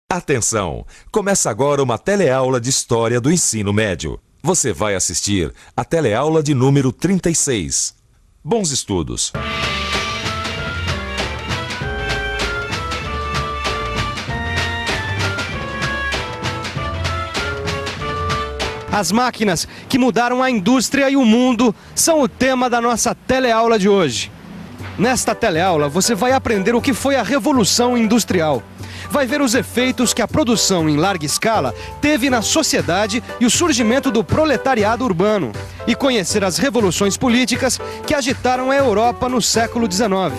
Atenção! Começa agora uma teleaula de História do Ensino Médio. Você vai assistir a teleaula de número 36. Bons estudos! As máquinas que mudaram a indústria e o mundo são o tema da nossa teleaula de hoje. Nesta teleaula, você vai aprender o que foi a Revolução Industrial. Vai ver os efeitos que a produção em larga escala teve na sociedade e o surgimento do proletariado urbano. E conhecer as revoluções políticas que agitaram a Europa no século XIX.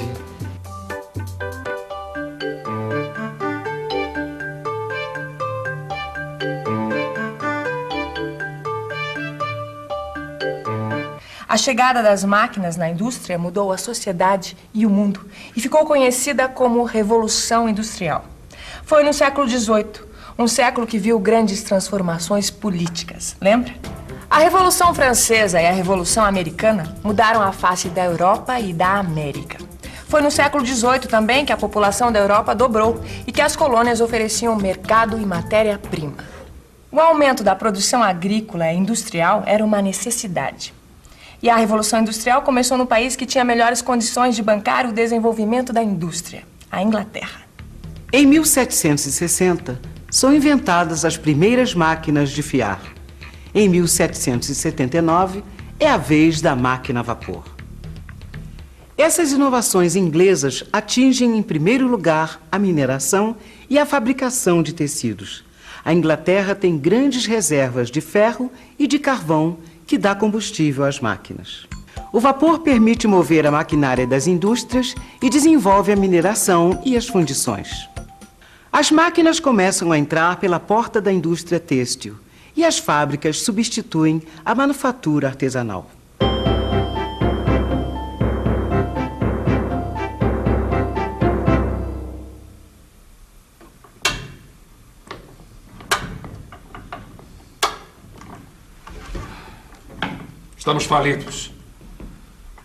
A chegada das máquinas na indústria mudou a sociedade e o mundo e ficou conhecida como Revolução Industrial. Foi no século XVIII, um século que viu grandes transformações políticas, lembra? A Revolução Francesa e a Revolução Americana mudaram a face da Europa e da América. Foi no século XVIII também que a população da Europa dobrou e que as colônias ofereciam mercado e matéria-prima. O aumento da produção agrícola e industrial era uma necessidade. E a Revolução Industrial começou no país que tinha melhores condições de bancar o desenvolvimento da indústria, a Inglaterra. Em 1760, são inventadas as primeiras máquinas de fiar. Em 1779, é a vez da máquina a vapor. Essas inovações inglesas atingem, em primeiro lugar, a mineração e a fabricação de tecidos. A Inglaterra tem grandes reservas de ferro e de carvão que dá combustível às máquinas. O vapor permite mover a maquinária das indústrias e desenvolve a mineração e as fundições. As máquinas começam a entrar pela porta da indústria têxtil e as fábricas substituem a manufatura artesanal. Estamos falidos.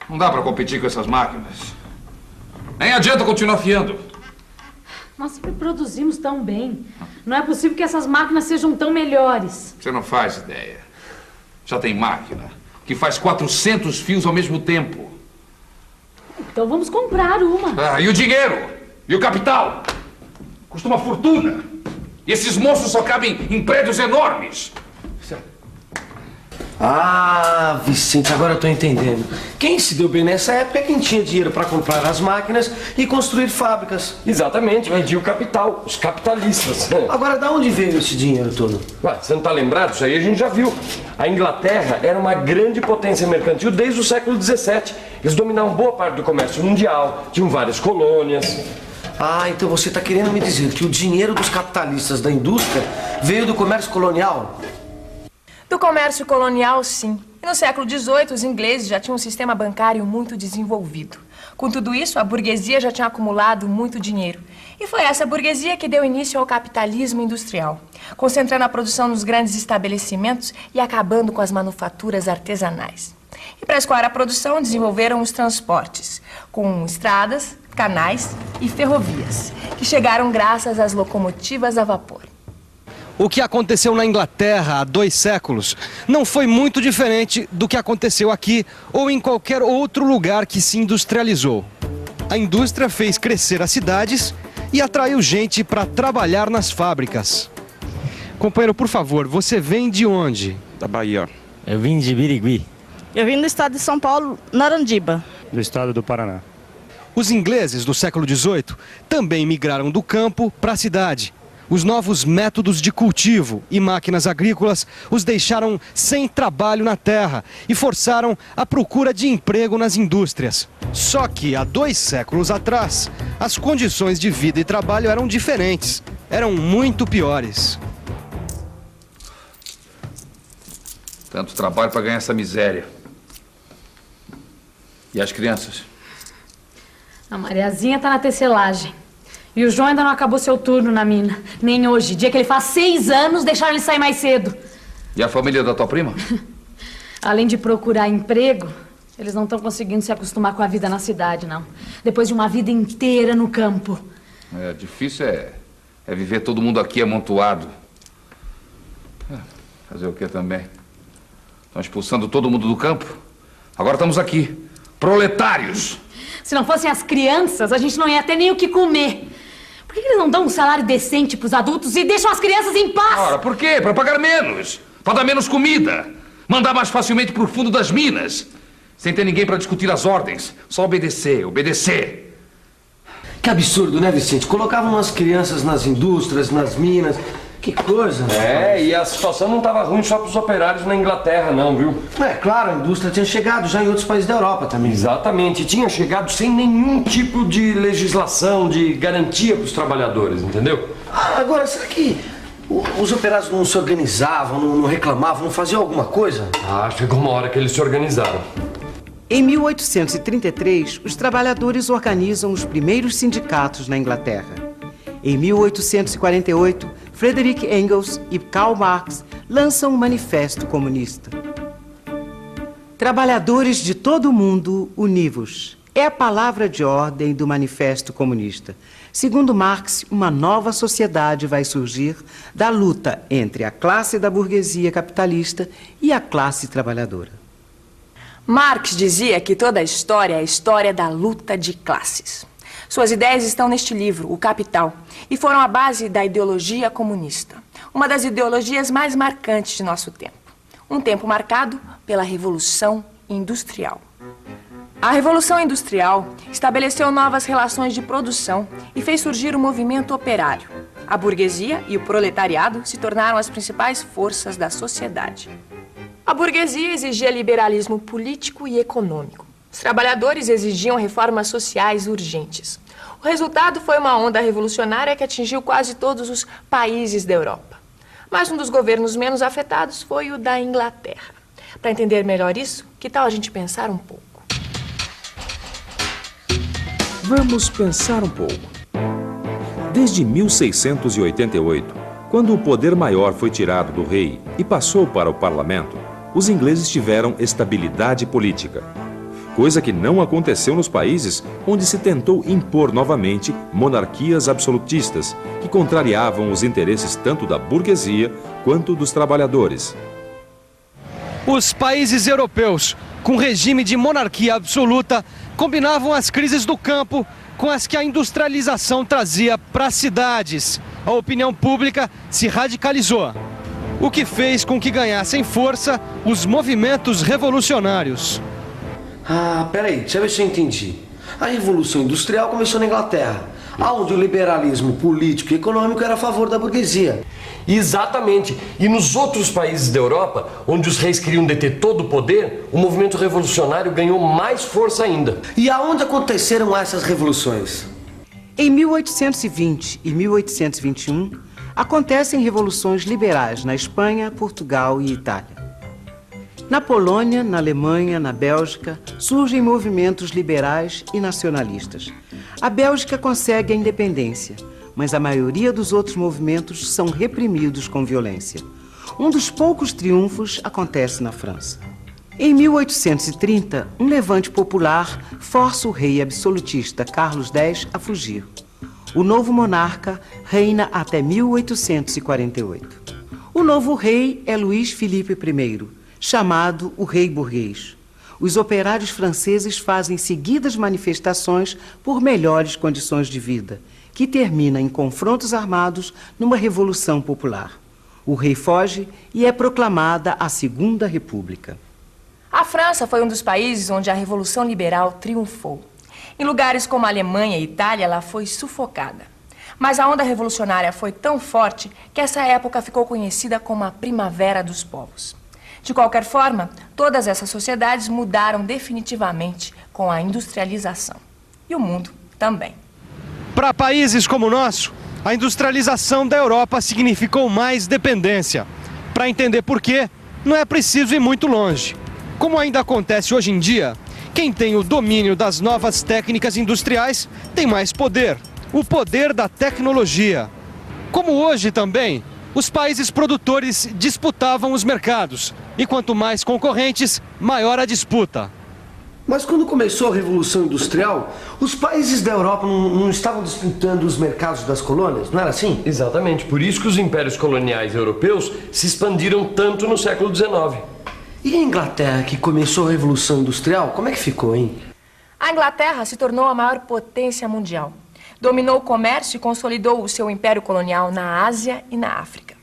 Não dá para competir com essas máquinas. Nem adianta continuar fiando. Nós sempre produzimos tão bem. Não é possível que essas máquinas sejam tão melhores. Você não faz ideia. Já tem máquina que faz 400 fios ao mesmo tempo. Então vamos comprar uma. E o dinheiro? E o capital? Custa uma fortuna. E esses monstros só cabem em prédios enormes. Ah, Vicente, agora eu tô entendendo. Quem se deu bem nessa época é quem tinha dinheiro para comprar as máquinas e construir fábricas. Exatamente, vendia o capital, os capitalistas. Agora, de onde veio esse dinheiro todo? Ué, você não tá lembrado? Isso aí a gente já viu. A Inglaterra era uma grande potência mercantil desde o século XVII. Eles dominavam boa parte do comércio mundial, tinham várias colônias. Ah, então você tá querendo me dizer que o dinheiro dos capitalistas da indústria veio do comércio colonial? Do comércio colonial, sim. E no século XVIII, os ingleses já tinham um sistema bancário muito desenvolvido. Com tudo isso, a burguesia já tinha acumulado muito dinheiro. E foi essa burguesia que deu início ao capitalismo industrial, concentrando a produção nos grandes estabelecimentos e acabando com as manufaturas artesanais. E para escoar a produção, desenvolveram os transportes, com estradas, canais e ferrovias, que chegaram graças às locomotivas a vapor. O que aconteceu na Inglaterra há 2 séculos não foi muito diferente do que aconteceu aqui ou em qualquer outro lugar que se industrializou. A indústria fez crescer as cidades e atraiu gente para trabalhar nas fábricas. Companheiro, por favor, você vem de onde? Da Bahia. Eu vim de Birigui. Eu vim do estado de São Paulo, Narandiba. Do estado do Paraná. Os ingleses do século XVIII também migraram do campo para a cidade. Os novos métodos de cultivo e máquinas agrícolas os deixaram sem trabalho na terra e forçaram a procura de emprego nas indústrias. Só que há 2 séculos atrás, as condições de vida e trabalho eram diferentes, eram muito piores. Tanto trabalho para ganhar essa miséria. E as crianças? A Mariazinha tá na tecelagem. E o João ainda não acabou seu turno na mina. Nem hoje. Dia que ele faz 6 anos, deixaram ele sair mais cedo. E a família da tua prima? Além de procurar emprego, eles não estão conseguindo se acostumar com a vida na cidade, não. Depois de uma vida inteira no campo. Difícil é é viver todo mundo aqui amontoado. Fazer o que também? Estão expulsando todo mundo do campo. Agora estamos aqui, proletários. Se não fossem as crianças, a gente não ia ter nem o que comer. Por que eles não dão um salário decente pros adultos e deixam as crianças em paz? Ora, por quê? Para pagar menos. Para dar menos comida. Mandar mais facilmente pro fundo das minas. Sem ter ninguém para discutir as ordens. Só obedecer, obedecer. Que absurdo, né, Vicente? Colocavam as crianças nas indústrias, nas minas. Que coisa. E a situação não estava ruim só para os operários na Inglaterra, não, viu? É claro, a indústria tinha chegado já em outros países da Europa também. Exatamente. Tinha chegado sem nenhum tipo de legislação, de garantia para os trabalhadores, entendeu? Agora, será que os operários não se organizavam, não reclamavam, não faziam alguma coisa? Chegou uma hora que eles se organizaram. Em 1833, os trabalhadores organizam os primeiros sindicatos na Inglaterra. Em 1848, Friedrich Engels e Karl Marx lançam um manifesto comunista. Trabalhadores de todo o mundo, univos. É a palavra de ordem do Manifesto Comunista. Segundo Marx, uma nova sociedade vai surgir da luta entre a classe da burguesia capitalista e a classe trabalhadora. Marx dizia que toda a história é a história da luta de classes. Suas ideias estão neste livro, O Capital, e foram a base da ideologia comunista, uma das ideologias mais marcantes de nosso tempo. Um tempo marcado pela Revolução Industrial. A Revolução Industrial estabeleceu novas relações de produção e fez surgir o movimento operário. A burguesia e o proletariado se tornaram as principais forças da sociedade. A burguesia exigia liberalismo político e econômico. Os trabalhadores exigiam reformas sociais urgentes. O resultado foi uma onda revolucionária que atingiu quase todos os países da Europa. Mas um dos governos menos afetados foi o da Inglaterra. Para entender melhor isso, que tal a gente pensar um pouco? Vamos pensar um pouco. Desde 1688, quando o poder maior foi tirado do rei e passou para o parlamento, os ingleses tiveram estabilidade política. Coisa que não aconteceu nos países onde se tentou impor novamente monarquias absolutistas que contrariavam os interesses tanto da burguesia quanto dos trabalhadores. Os países europeus, com regime de monarquia absoluta, combinavam as crises do campo com as que a industrialização trazia para as cidades. A opinião pública se radicalizou, o que fez com que ganhassem força os movimentos revolucionários. Peraí, deixa eu ver se eu entendi. A Revolução Industrial começou na Inglaterra, onde o liberalismo político e econômico era a favor da burguesia. Exatamente. E nos outros países da Europa, onde os reis queriam deter todo o poder, o movimento revolucionário ganhou mais força ainda. E aonde aconteceram essas revoluções? Em 1820 e 1821, acontecem revoluções liberais na Espanha, Portugal e Itália. Na Polônia, na Alemanha, na Bélgica, surgem movimentos liberais e nacionalistas. A Bélgica consegue a independência, mas a maioria dos outros movimentos são reprimidos com violência. Um dos poucos triunfos acontece na França. Em 1830, um levante popular força o rei absolutista Carlos X a fugir. O novo monarca reina até 1848. O novo rei é Luís Filipe I, chamado o Rei Burguês. Os operários franceses fazem seguidas manifestações por melhores condições de vida, que termina em confrontos armados numa revolução popular. O rei foge e é proclamada a Segunda República. A França foi um dos países onde a Revolução Liberal triunfou. Em lugares como a Alemanha e Itália, ela foi sufocada. Mas a onda revolucionária foi tão forte que essa época ficou conhecida como a Primavera dos Povos. De qualquer forma, todas essas sociedades mudaram definitivamente com a industrialização. E o mundo também. Para países como o nosso, a industrialização da Europa significou mais dependência. Para entender por quê, não é preciso ir muito longe. Como ainda acontece hoje em dia, quem tem o domínio das novas técnicas industriais tem mais poder. O poder da tecnologia. Como hoje também, os países produtores disputavam os mercados. E quanto mais concorrentes, maior a disputa. Mas quando começou a Revolução Industrial, os países da Europa não estavam disputando os mercados das colônias, não era assim? Exatamente, por isso que os impérios coloniais europeus se expandiram tanto no século XIX. E a Inglaterra, que começou a Revolução Industrial, como é que ficou, hein? A Inglaterra se tornou a maior potência mundial. Dominou o comércio e consolidou o seu império colonial na Ásia e na África.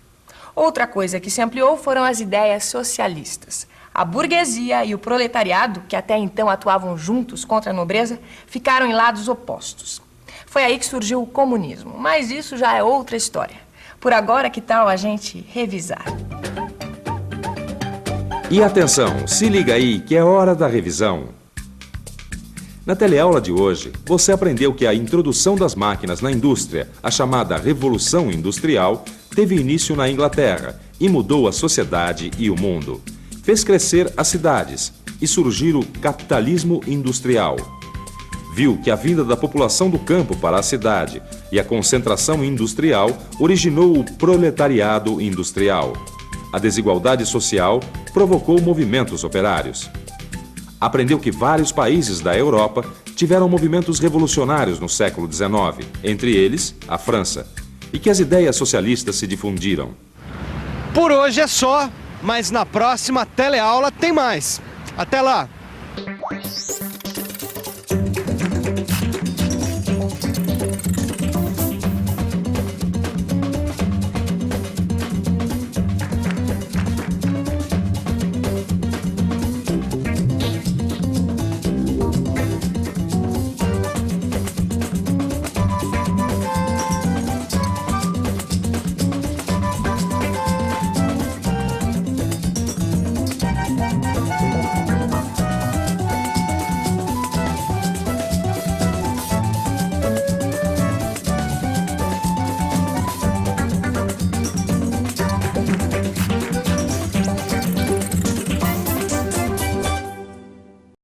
Outra coisa que se ampliou foram as ideias socialistas. A burguesia e o proletariado, que até então atuavam juntos contra a nobreza, ficaram em lados opostos. Foi aí que surgiu o comunismo, mas isso já é outra história. Por agora, que tal a gente revisar? E atenção, se liga aí que é hora da revisão. Na teleaula de hoje, você aprendeu que a introdução das máquinas na indústria, a chamada Revolução Industrial, teve início na Inglaterra e mudou a sociedade e o mundo. Fez crescer as cidades e surgir o capitalismo industrial. Viu que a vinda da população do campo para a cidade e a concentração industrial originou o proletariado industrial. A desigualdade social provocou movimentos operários. Aprendeu que vários países da Europa tiveram movimentos revolucionários no século XIX, entre eles a França, e que as ideias socialistas se difundiram. Por hoje é só, mas na próxima teleaula tem mais. Até lá!